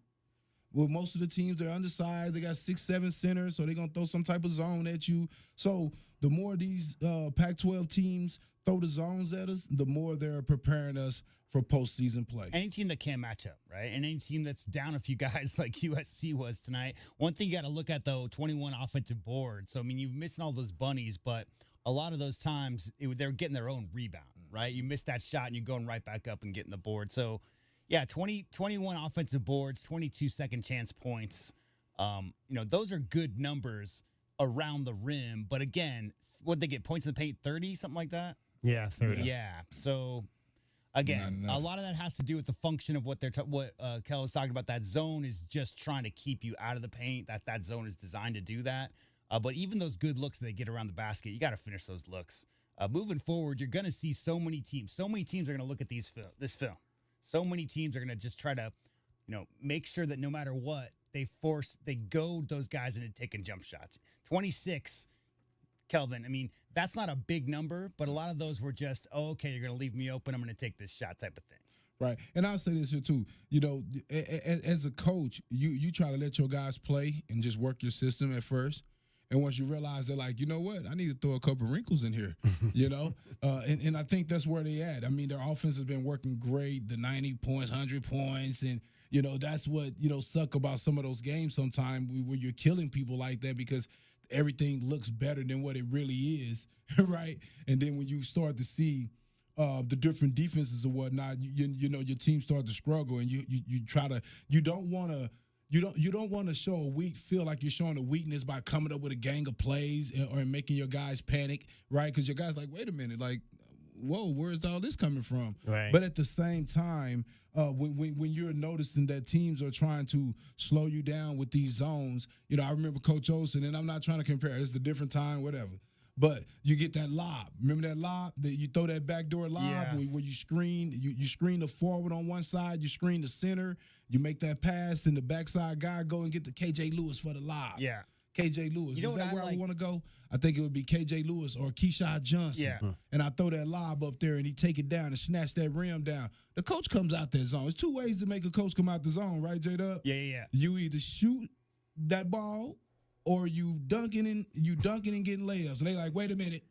Well, most of the teams, they're undersized. They got 6-7 centers, so they're going to throw some type of zone at you. So the more these Pac-12 teams throw the zones at us, the more they're preparing us for postseason play. Any team that can't match up, right? And any team that's down a few guys like USC was tonight. One thing you got to look at, though, 21 offensive boards. So, I mean, you're missing all those bunnies, but a lot of those times they're getting their own rebound, right? You miss that shot and you're going right back up and getting the board. So, yeah, 21 offensive boards, 22 second chance points. Those are good numbers around the rim. But again, what'd they get? Points in the paint, 30, something like that? Yeah, 30. Yeah. So, again, a lot of that has to do with the function of what Kel was talking about. That zone is just trying to keep you out of the paint. That zone is designed to do that. But even those good looks that they get around the basket, you got to finish those looks. Moving forward, you're going to see so many teams. So many teams are going to look at this film. So many teams are going to just try to, make sure that no matter what, they goad those guys into taking jump shots. 26, Kelvin, I mean, that's not a big number, but a lot of those were just, okay, you're going to leave me open, I'm going to take this shot type of thing. Right. And I'll say this here, too. As a coach, you try to let your guys play and just work your system at first. And once you realize they're like, you know what, I need to throw a couple wrinkles in here, and I think that's where they at. I mean, their offense has been working great, the 90 points, 100 points, and, that's what, suck about some of those games sometimes where you're killing people like that because everything looks better than what it really is, right? And then when you start to see the different defenses or whatnot, your team start to struggle, and you don't want to You don't want to feel like you're showing a weakness by coming up with a gang of plays or making your guys panic, right? Because your guys like, wait a minute, like, whoa, where's all this coming from? Right. But at the same time, when you're noticing that teams are trying to slow you down with these zones, I remember Coach Olsen, and I'm not trying to compare. It's a different time, whatever. But you get that lob. Remember that lob? That you throw that backdoor lob where you screen you screen the forward on one side, you screen the center, you make that pass, and the backside guy go and get the KJ Lewis for the lob. Yeah. KJ Lewis. You know Is what that I where like? I want to go? I think it would be KJ Lewis or Keyshawn Johnson. Yeah. And I throw that lob up there and he take it down and snatch that rim down. The coach comes out that zone. There's two ways to make a coach come out the zone, right, J-Dub? Yeah. You either shoot that ball or you dunking and getting layups. And they like, wait a minute.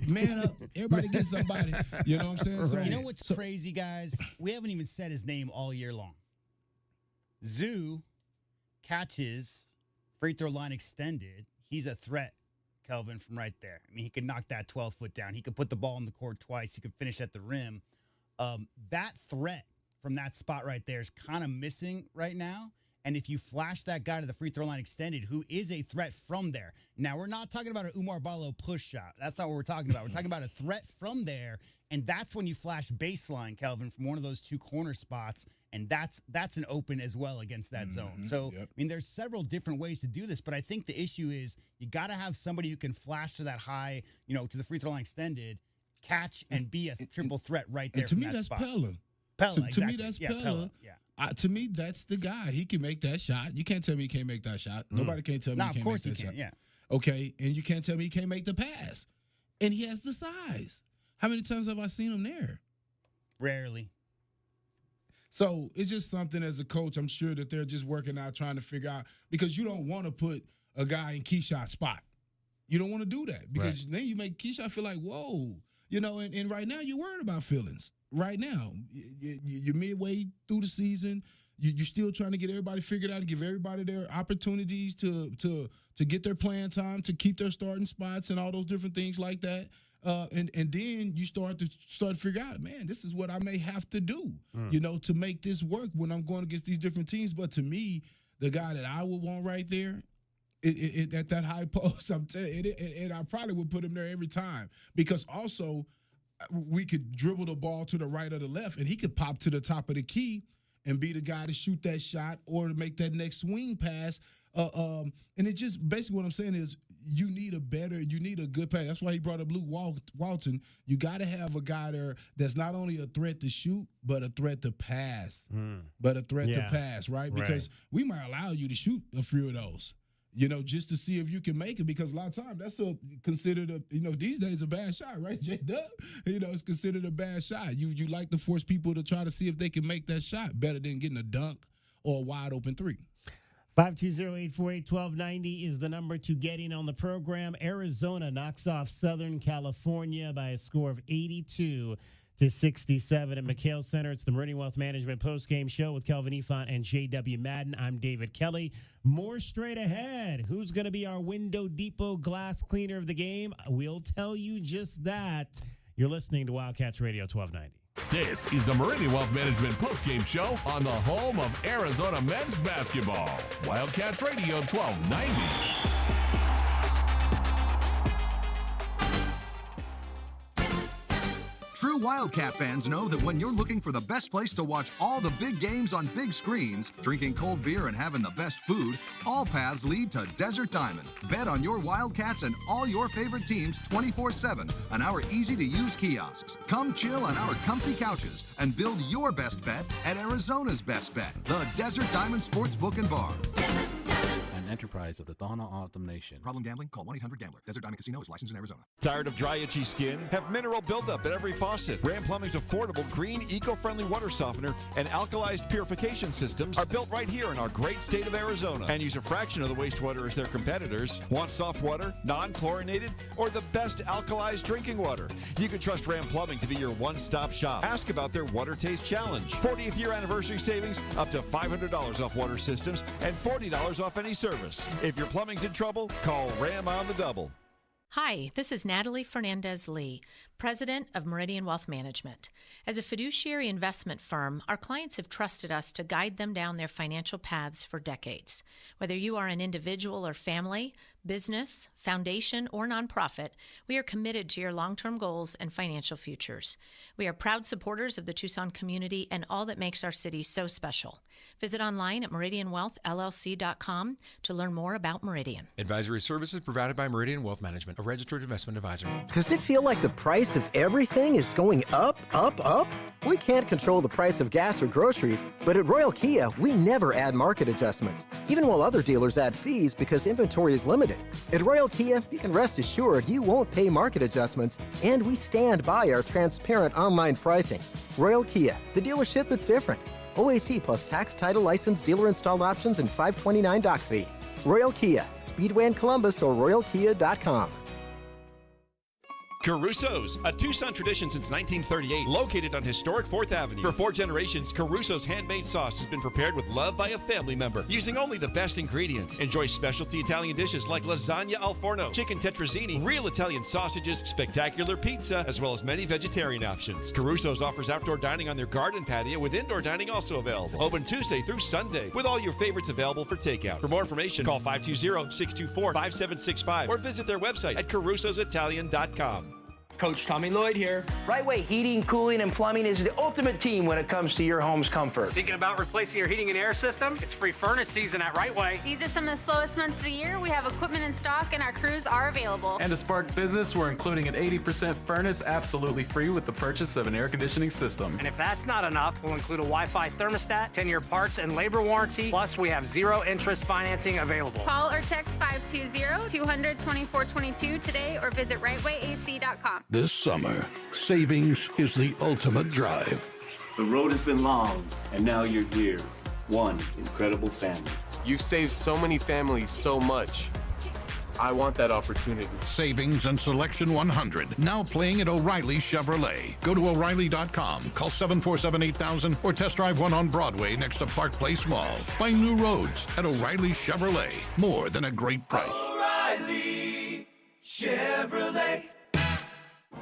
Man up. Everybody get somebody. You know what I'm saying? So, You know what's crazy, guys? We haven't even said his name all year long. Zoo catches free throw line extended. He's a threat, Kelvin, from right there. I mean, he could knock that 12-foot down. He could put the ball in the court twice. He could finish at the rim. That threat from that spot right there is kind of missing right now. And if you flash that guy to the free throw line extended, who is a threat from there. Now, we're not talking about an Umar Ballo push shot. That's not what we're talking about. We're talking about a threat from there. And that's when you flash baseline, Kelvin, from one of those two corner spots. And that's an open as well against that zone. So, I mean, there's several different ways to do this. But I think the issue is you got to have somebody who can flash to that high, to the free throw line extended, catch, and be a triple threat right there. And to from me, that that's spot. Pella. Pella, To exactly. me, that's yeah, Pella. Yeah. To me, that's the guy. He can make that shot. You can't tell me he can't make that shot. Nobody can tell me he can't make that shot. Of course he can, yeah. Okay, and you can't tell me he can't make the pass. And he has the size. How many times have I seen him there? Rarely. So it's just something as a coach, I'm sure that they're just working out, trying to figure out, because you don't want to put a guy in Keyshawn's spot. You don't want to do that because then you make Keyshawn feel like, whoa. And right now you're worried about feelings. Right now, you're midway through the season. You're still trying to get everybody figured out, to give everybody their opportunities to get their playing time, to keep their starting spots and all those different things like that. And then you start to figure out, man, this is what I may have to do, to make this work when I'm going against these different teams. But to me, the guy that I would want right there, at that high post, I'm telling you, and I probably would put him there every time, because also we could dribble the ball to the right or the left, and he could pop to the top of the key and be the guy to shoot that shot or to make that next swing pass. And it just basically what I'm saying is you need a good pass. That's why he brought up Luke Walton. You got to have a guy there that's not only a threat to shoot, but a threat to pass. Right? Because we might allow you to shoot a few of those. Just to see if you can make it, because a lot of times that's considered these days a bad shot, right, J-Dub? It's considered a bad shot. You like to force people to try to see if they can make that shot better than getting a dunk or a wide open three. 520-848-1290 is the number to get in on the program. Arizona knocks off Southern California by a score of 82-67 at McHale Center. It's the Meridian Wealth Management postgame show with Kelvin Efont and J.W. Madden. I'm David Kelly. More straight ahead. Who's going to be our Window Depot glass cleaner of the game? We'll tell you just that. You're listening to Wildcats Radio 1290. This is the Meridian Wealth Management postgame show on the home of Arizona men's basketball. Wildcats Radio 1290. True Wildcat fans know that when you're looking for the best place to watch all the big games on big screens, drinking cold beer and having the best food, all paths lead to Desert Diamond. Bet on your Wildcats and all your favorite teams 24/7 on our easy-to-use kiosks. Come chill on our comfy couches and build your best bet at Arizona's best bet, the Desert Diamond Sportsbook and Bar. An enterprise of the Thana Autumn Nation. Problem gambling? Call 1-800-GAMBLER. Desert Diamond Casino is licensed in Arizona. Tired of dry, itchy skin? Have mineral buildup at every faucet. Ram Plumbing's affordable, green, eco-friendly water softener and alkalized purification systems are built right here in our great state of Arizona and use a fraction of the wastewater as their competitors. Want soft water, non-chlorinated, or the best alkalized drinking water? You can trust Ram Plumbing to be your one-stop shop. Ask about their Water Taste Challenge. 40th year anniversary savings, up to $500 off water systems and $40 off any service. If your plumbing's in trouble, call Ram on the double. Hi, this is Natalie Fernandez-Lee. President of Meridian Wealth Management. As a fiduciary investment firm, our clients have trusted us to guide them down their financial paths for decades. Whether you are an individual or family, business, foundation, or nonprofit, we are committed to your long-term goals and financial futures. We are proud supporters of the Tucson community and all that makes our city so special. Visit online at meridianwealthllc.com to learn more about Meridian. Advisory services provided by Meridian Wealth Management, a registered investment advisor. Does it feel like the price of everything is going up, up, up? We can't control the price of gas or groceries, but at Royal Kia, we never add market adjustments, even while other dealers add fees because inventory is limited. At Royal Kia, you can rest assured you won't pay market adjustments, and we stand by our transparent online pricing. Royal Kia, the dealership that's different. OAC plus tax, title, license, dealer installed options, and $529 doc fee. Royal Kia, Speedway in Columbus or royalkia.com. Caruso's, a Tucson tradition since 1938, located on historic 4th Avenue. For 4 generations, Caruso's handmade sauce has been prepared with love by a family member, using only the best ingredients. Enjoy specialty Italian dishes like lasagna al forno, chicken tetrazzini, real Italian sausages, spectacular pizza, as well as many vegetarian options. Caruso's offers outdoor dining on their garden patio, with indoor dining also available. Open Tuesday through Sunday, with all your favorites available for takeout. For more information, call 520-624-5765 or visit their website at carusositalian.com. Coach Tommy Lloyd here. Right Way Heating, Cooling, and Plumbing is the ultimate team when it comes to your home's comfort. Thinking about replacing your heating and air system? It's free furnace season at Right Way. These are some of the slowest months of the year. We have equipment in stock and our crews are available. And to spark business, we're including an 80% furnace absolutely free with the purchase of an air conditioning system. And if that's not enough, we'll include a Wi-Fi thermostat, 10-year parts and labor warranty, plus we have 0 interest financing available. Call or text 520-200-2422 today or visit rightwayac.com. This summer, savings is the ultimate drive. The road has been long, and now you're here. One incredible family. You've saved so many families so much. I want that opportunity. Savings and Selection 100, now playing at O'Reilly Chevrolet. Go to O'Reilly.com, call 747-8000, or test drive one on Broadway next to Park Place Mall. Find new roads at O'Reilly Chevrolet. More than a great price. O'Reilly Chevrolet.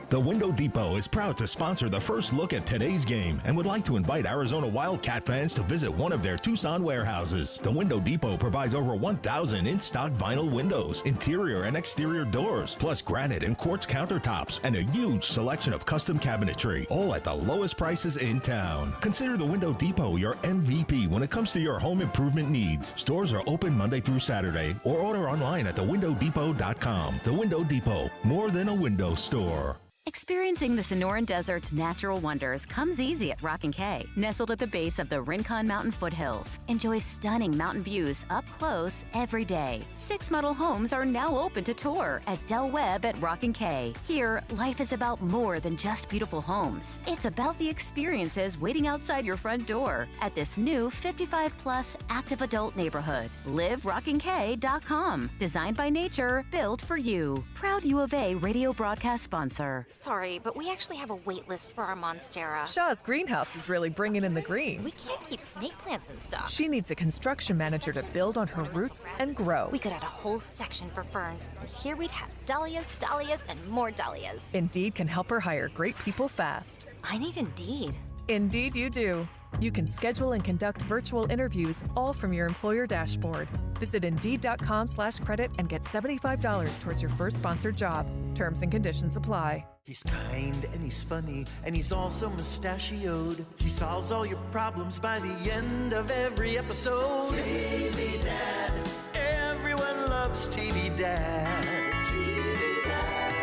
The Window Depot is proud to sponsor the first look at today's game and would like to invite Arizona Wildcat fans to visit one of their Tucson warehouses. The Window Depot provides over 1,000 in-stock vinyl windows, interior and exterior doors, plus granite and quartz countertops, and a huge selection of custom cabinetry, all at the lowest prices in town. Consider the Window Depot your MVP when it comes to your home improvement needs. Stores are open Monday through Saturday, or order online at thewindowdepot.com. The Window Depot, more than a window store. Experiencing the Sonoran Desert's natural wonders comes easy at Rock & Kay. Nestled at the base of the Rincon Mountain foothills, enjoy stunning mountain views up close every day. 6 model homes are now open to tour at Del Webb at Rock & Kay. Here, life is about more than just beautiful homes. It's about the experiences waiting outside your front door at this new 55-plus active adult neighborhood. LiveRockandK.com. Designed by nature, built for you. Proud U of A radio broadcast sponsor. Sorry, but we actually have a wait list for our Monstera. Shaw's greenhouse is really bringing in the green. We can't keep snake plants in stock. She needs a construction manager to build on her roots and grow. We could add a whole section for ferns, and here we'd have dahlias, dahlias, and more dahlias. Indeed can help her hire great people fast. I need Indeed. Indeed you do. You can schedule and conduct virtual interviews all from your employer dashboard. Visit Indeed.com/credit and get $75 towards your first sponsored job. Terms and conditions apply. He's kind and he's funny and he's also mustachioed. He solves all your problems by the end of every episode. TV Dad. Everyone loves TV Dad. TV Dad.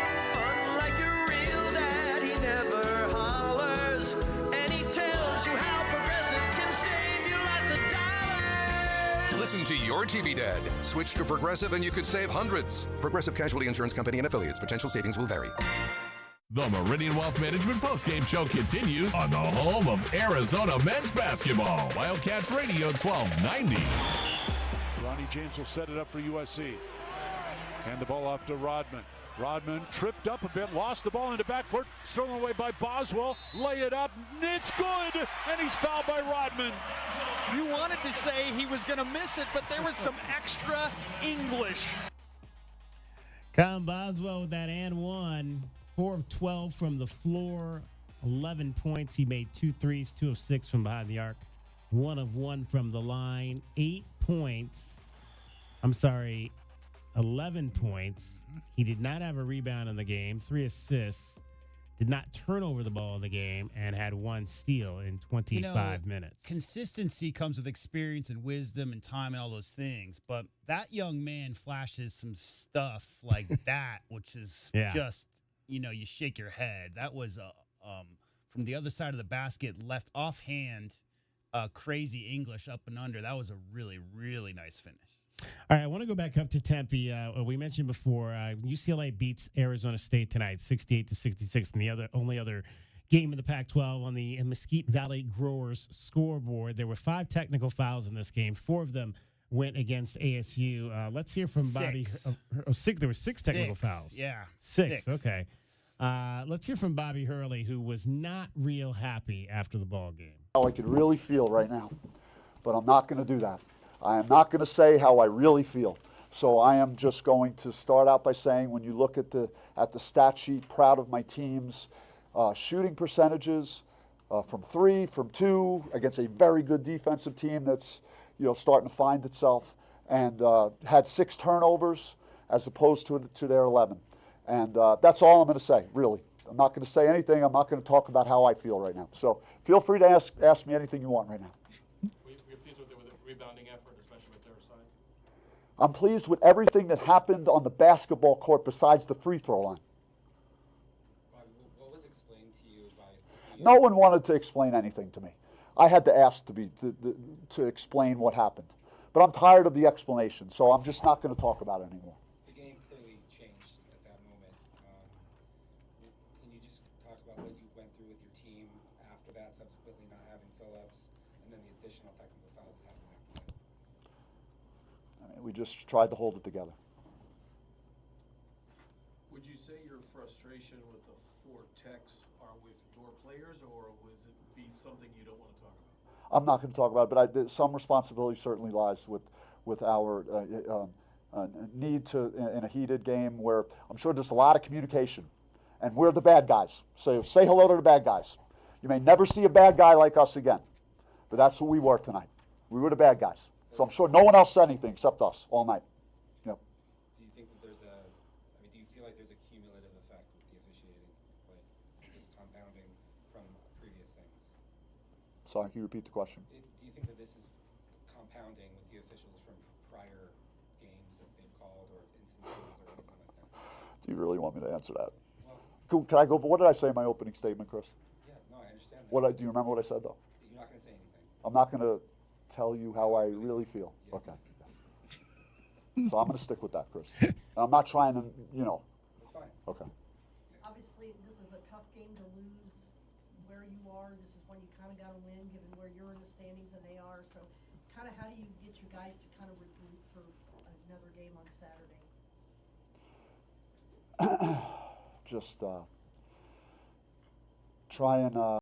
Unlike your real dad, he never hollers. And he tells you how Progressive can save you lots of dollars. Listen to your TV Dad. Switch to Progressive and you could save hundreds. Progressive Casualty Insurance Company and Affiliates. Potential savings will vary. The Meridian Wealth Management Postgame Show continues on the home of Arizona men's basketball. Wildcats Radio 1290. Ronnie James will set it up for USC. Hand the ball off to Rodman. Rodman tripped up a bit, lost the ball into backcourt, stolen away by Boswell. Lay it up, it's good, and he's fouled by Rodman. You wanted to say he was going to miss it, but there was some extra English. Colin Boswell with that and one. 4 of 12 from the floor, 11 points. He made 2 threes, 2 of 6 from behind the arc, 1 of 1 from the line, 8 points. 11 points. He did not have a rebound in the game, 3 assists, did not turn over the ball in the game, and had 1 steal in 25 minutes. Consistency comes with experience and wisdom and time and all those things. But that young man flashes some stuff like that, which is just, you shake your head. That was from the other side of the basket, left offhand, crazy English up and under. That was a really, really nice finish. All right, I want to go back up to Tempe. We mentioned before, UCLA beats Arizona State tonight, 68-66, and the only other game in the Pac-12 on the Mesquite Valley Growers scoreboard. There were 5 technical fouls in this game. 4 of them went against ASU. Let's hear from Bobby. 6. There were 6 technical fouls. Yeah. 6. Okay. Let's hear from Bobby Hurley, who was not real happy after the ball game. How I could really feel right now, but I'm not going to do that. I am not going to say how I really feel. So I am just going to start out by saying, when you look at the stat sheet, proud of my team's shooting percentages from 3, from 2, against a very good defensive team that's starting to find itself, and had 6 turnovers as opposed to their 11. And that's all I'm going to say, really. I'm not going to say anything. I'm not going to talk about how I feel right now. So feel free to ask me anything you want right now. We're pleased with the rebounding effort, especially with their side. I'm pleased with everything that happened on the basketball court besides the free throw line. What was explained to you by? No one wanted to explain anything to me. I had to ask to explain what happened. But I'm tired of the explanation, so I'm just not going to talk about it anymore. The game clearly changed at that moment. Can you just talk about what you went through with your team after that, subsequently not having Phillips, and then the additional technical fouls that happened after that? We just tried to hold it together. Would you say your frustration with the 4 techs are with your players, or was it be something you don't want to talk about? I'm not going to talk about it, but some responsibility certainly lies with our need to, in a heated game where I'm sure there's a lot of communication, and we're the bad guys. So say hello to the bad guys. You may never see a bad guy like us again, but that's who we were tonight. We were the bad guys. So I'm sure no one else said anything except us all night. Do you think that do you feel like there's a cumulative effect with the officiating, like just compounding from previous things? Sorry, can you repeat the question? Do you think that this is compounding with the officials from prior games that they've called, or instances, or anything like that? Do you really want me to answer that? Well, can I go? What did I say in my opening statement, Chris? Yeah, no, I understand that. Do you remember what I said, though? You're not going to say anything. I'm not going to tell you how I really feel. Yes. Okay. So I'm going to stick with that, Chris. I'm not trying to, That's fine. Okay. Obviously, this is a tough game to lose where you are. This is when you kind of got to win, given where you're in the standings and they are. So kind of how do you get your guys to kind of regroup for another game on Saturday? Just try and